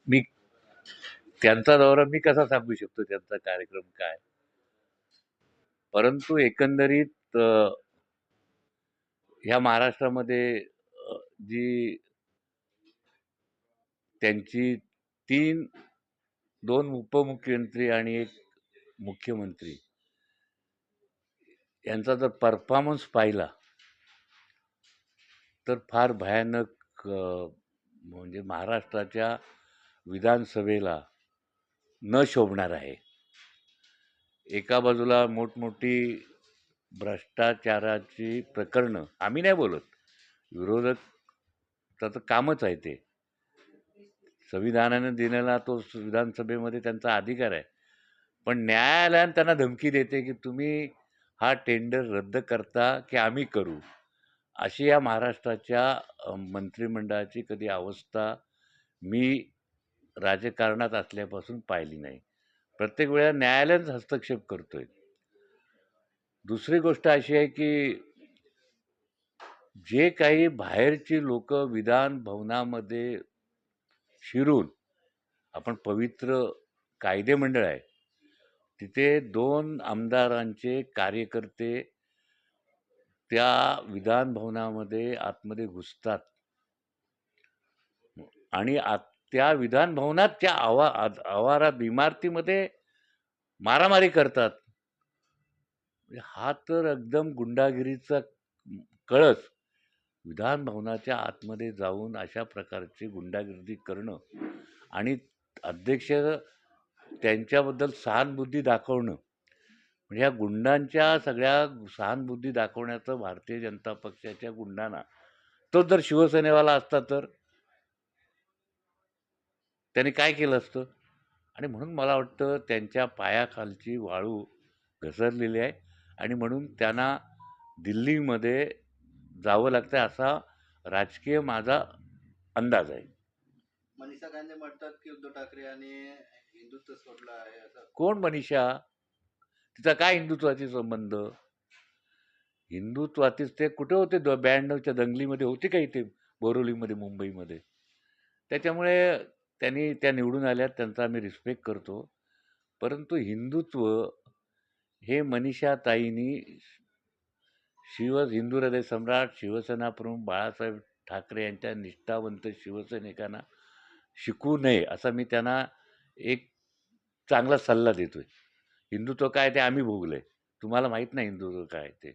मी त्यांचा दौरा मी कसा सांगू शकतो त्यांचा कार्यक्रम काय? परंतु एकंदरीत ह्या महाराष्ट्रामध्ये जी त्यांची 3 2 उपमुख्यमंत्री आणि 1 मुख्यमंत्री यांचा जर परफॉर्मन्स पाहिला, तर फार भयानक म्हणजे महाराष्ट्राच्या विधानसभेला न शोभणार आहे. एका बाजूला मोठमोठी भ्रष्टाचाराची प्रकरणं, आम्ही नाही बोलत, विरोधकाचं कामच आहे ते. संविधानाने दिलेला तो विधानसभेमध्ये त्यांचा अधिकार आहे. पण न्यायालयाने त्यांना धमकी देते की तुम्ही हा टेंडर रद्द करता की आम्ही करू. अशी या महाराष्ट्राच्या मंत्रिमंडळाची कधी अवस्था मी राजकारणात असल्यापासून पाहिली नाही. प्रत्येक वेळेला न्यायालयच हस्तक्षेप करतोय. दुसरी गोष्ट अशी आहे की जे काही बाहेरची लोक विधान भवनामध्ये शिरून, आपण पवित्र कायदे मंडळ आहे, तिथे 2 आमदारांचे कार्यकर्ते त्या विधान भवनामध्ये आतमध्ये घुसतात आणि त्या विधान भवनाच्या आवारात इमारतीमध्ये मारामारी करतात. हा तर एकदम गुंडागिरीचा कळस. विधान भवनाच्या आतमध्ये जाऊन अशा प्रकारची गुंडागिरी करणं आणि अध्यक्ष त्यांच्याबद्दल सहानुभूती दाखवणं, म्हणजे या गुंडांच्या सगळ्या सहानुभूती दाखवण्याचं भारतीय जनता पक्षाच्या गुंडांना, तो जर शिवसेनेवाला असता तर त्यांनी काय केलं असतं? आणि म्हणून मला वाटतं त्यांच्या पायाखालची वाळू घसरलेली आहे आणि म्हणून त्यांना दिल्लीमध्ये जावं लागतं असा राजकीय माझा अंदाज आहे. मनीषा गांधी म्हणतात की उद्धव ठाकरे आणि हिंदुत्व सोडलं आहे असं. कोण मनीषा? तिचा काय हिंदुत्वाशी संबंध? हिंदुत्वातीच ते कुठे होते? 92च्या दंगलीमध्ये होते का इथे बोरिवलीमध्ये, मुंबईमध्ये? त्याच्यामुळे त्यांनी त्या निवडून आल्यात, त्यांचा आम्ही रिस्पेक्ट करतो. परंतु हिंदुत्व हे मनीषाताईंनी हिंदू हृदय सम्राट, शिवसेना प्रमुख बाळासाहेब ठाकरे यांच्या निष्ठावंत शिवसैनिकांना शिकवू नये, असा मी त्यांना एक चांगला सल्ला देतोय. हिंदुत्व काय ते आम्ही भोगलंय. तुम्हाला माहीत नाही हिंदुत्व काय ते.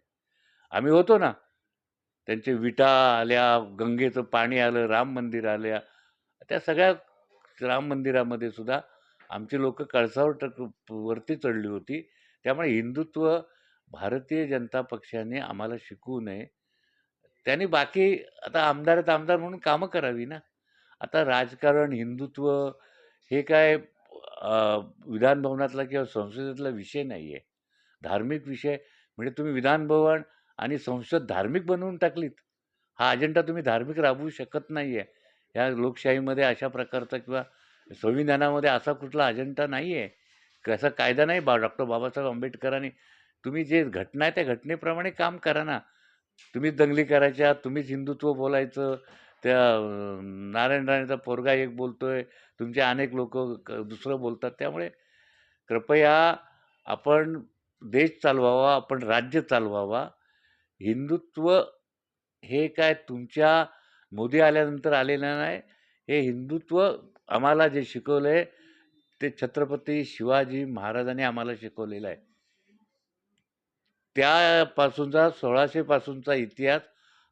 आम्ही होतो ना. त्यांचे विटा आल्या, गंगेचं पाणी आलं, राम मंदिर आल्या. त्या सगळ्या राम मंदिरामध्ये सुद्धा आमची लोकं कळसावर वरती चढली होती. त्यामुळे हिंदुत्व भारतीय जनता पक्षाने आम्हाला शिकवू नये. त्यांनी बाकी आता आमदार आहेत, आमदार म्हणून कामं करावी ना. आता राजकारण, हिंदुत्व हे काय विधान भवनातला किंवा संसदेतला विषय नाही आहे. धार्मिक विषय म्हणजे तुम्ही विधान भवन आणि संसद धार्मिक बनवून टाकलीत. हा अजेंडा तुम्ही धार्मिक राबवू शकत नाही आहे. ह्या लोकशाहीमध्ये अशा प्रकारचा किंवा संविधानामध्ये असा कुठला अजेंडा नाही आहे. कसा कायदा नाही डॉक्टर बाबासाहेब आंबेडकरांनी. तुम्ही जे घटना आहे त्या घटनेप्रमाणे काम करा ना. तुम्हीच दंगली करायच्या, तुम्हीच हिंदुत्व बोलायचं. त्या नारायण राणेचा पोरगा एक बोलतोय, तुमचे अनेक लोकं दुसरं बोलतात. त्यामुळे कृपया आपण देश चालवावा, आपण राज्य चालवावा. हिंदुत्व हे काय तुमच्या मोदी आल्यानंतर आलेलं नाही. हे हिंदुत्व आम्हाला जे शिकवलंय ते छत्रपती शिवाजी महाराजांनी आम्हाला शिकवलेलं आहे. त्यापासूनचा 1600 पासूनचा इतिहास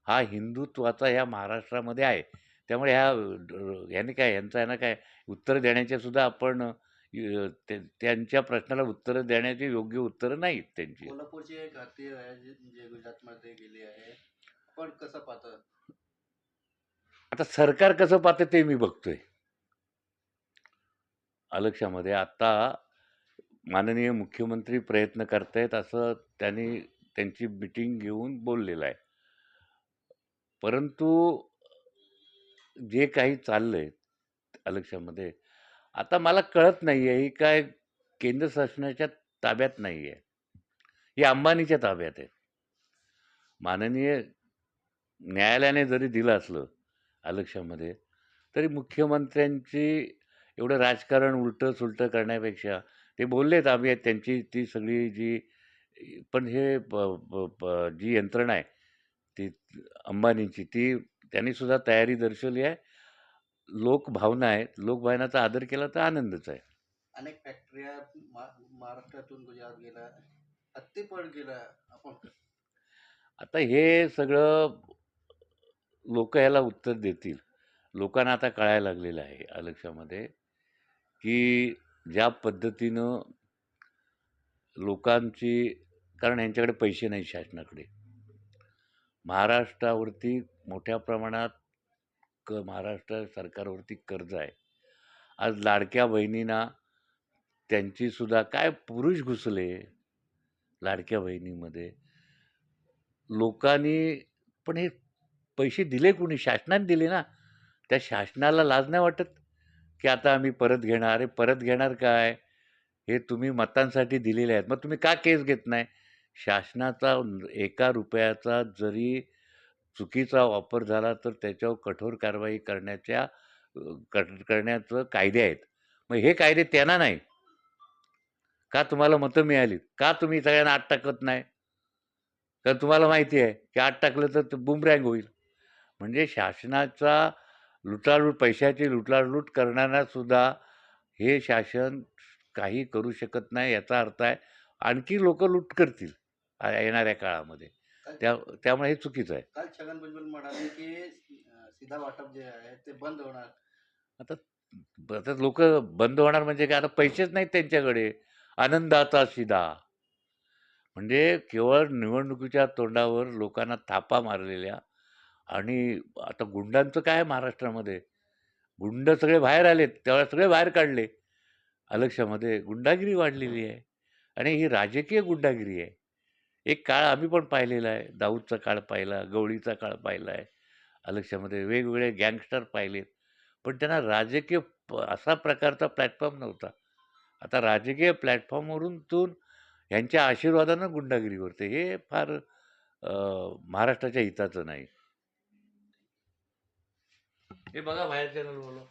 हा हिंदुत्वाचा ह्या महाराष्ट्रामध्ये आहे. त्यामुळे ह्याने काय ह्यांना काय उत्तर देण्याच्या सुद्धा आपण त्यांच्या प्रश्नाला उत्तरं देण्याची योग्य उत्तरं नाहीत त्यांची. कोल्हापूरची एक हत्या आहे जे गुजरातमध्ये गेली आहे. आपण कसं पाहता? आता सरकार कसं पाहतं ते मी बघतोय. लक्षामध्ये आता माननीय मुख्यमंत्री प्रयत्न करतायत असं त्यांनी त्यांची मीटिंग घेऊन बोललेलं आहे. परंतु जे काही चाललंय लक्षामध्ये, आता मला कळत नाहीये ही काय केंद्र शासनाच्या ताब्यात नाहीये. ही अंबानीच्या ताब्यात आहे. माननीय न्यायालयाने जरी दिलं असलं लक्षामध्ये, तरी मुख्यमंत्र्यांची एवढं राजकारण उलटं-सुलटं करण्यापेक्षा ते बोललेत आम्ही त्यांची ती सगळी जी पण हे जी यंत्रणा आहे, ती अंबानींची ती त्यांनी सुद्धा तयारी दर्शवली आहे. लोकभावना आहे. लोकभावनाचा आदर केला तर आनंदच आहे. अनेक फॅक्टऱ्या महाराष्ट्रातून गुजरात गेला, हत्तीपळ गेला. आपण आता हे सगळं लोकं ह्याला उत्तर देतील. लोकांना आता कळायला लागलेलं आहे आलक्ष्यामध्ये, की ज्या पद्धतीनं लोकांची कारण ह्यांच्याकडे पैसे नाही शासनाकडे. महाराष्ट्रावरती मोठ्या प्रमाणात महाराष्ट्र सरकारवरती कर्ज आहे. आज लाडक्या बहिणींना त्यांची सुद्धा काय पुरुष घुसले लाडक्या बहिणीमध्ये. लोकांनी पण हे पैसे दिले कोणी? शासनाने दिले ना. त्या शासनाला लाज नाही वाटत, की आता आम्ही परत घेणार. अरे परत घेणार काय? हे तुम्ही मतांसाठी दिलेले आहेत. मग तुम्ही का केस घेत नाही? शासनाचा ₹1 जरी चुकीचा वापर झाला तर त्याच्यावर कठोर कारवाई करण्याचं कायदे आहेत. मग हे कायदे त्यांना नाही. का तुम्हाला मतं मिळालीत? का तुम्ही सगळ्यांना आत टाकत नाही? तर तुम्हाला माहिती आहे, की आत टाकलं तर बुमरँग होईल. म्हणजे शासनाचा पैशाची लुटालूट करणाऱ्यांना सुद्धा हे शासन काही करू शकत नाही. याचा अर्थ आहे आणखी लोकं लूट करतील येणाऱ्या काळामध्ये. काल त्यामुळे हे चुकीचं आहे. काल छगन भुजबळ म्हणाले की सीधा वाटप जे आहे ते बंद होणार. आता आता लोकं बंद होणार म्हणजे काय? आता पैसेच नाहीत त्यांच्याकडे. आनंदाचा शिदा. म्हणजे केवळ निवडणुकीच्या तोंडावर लोकांना थापा मारलेल्या आणि आता गुंडांचं काय आहे महाराष्ट्रामध्ये? गुंड सगळे बाहेर आलेत, तेव्हा सगळे बाहेर काढले. आलक्ष्यामध्ये गुंडागिरी वाढलेली आहे आणि ही राजकीय गुंडागिरी आहे. एक काळ आम्ही पण पाहिलेला आहे. दाऊदचा काळ पाहिला, गवळीचा काळ पाहिला आहे. आलक्ष्यामध्ये वेगवेगळे गँगस्टर पाहिलेत. पण त्यांना राजकीय असा प्रकारचा प्लॅटफॉर्म नव्हता. आता राजकीय प्लॅटफॉर्मवरून ह्यांच्या आशीर्वादानं गुंडागिरी करते. हे फार महाराष्ट्राच्या हिताचं नाही. हे बघा बाहेर चॅनल बोला.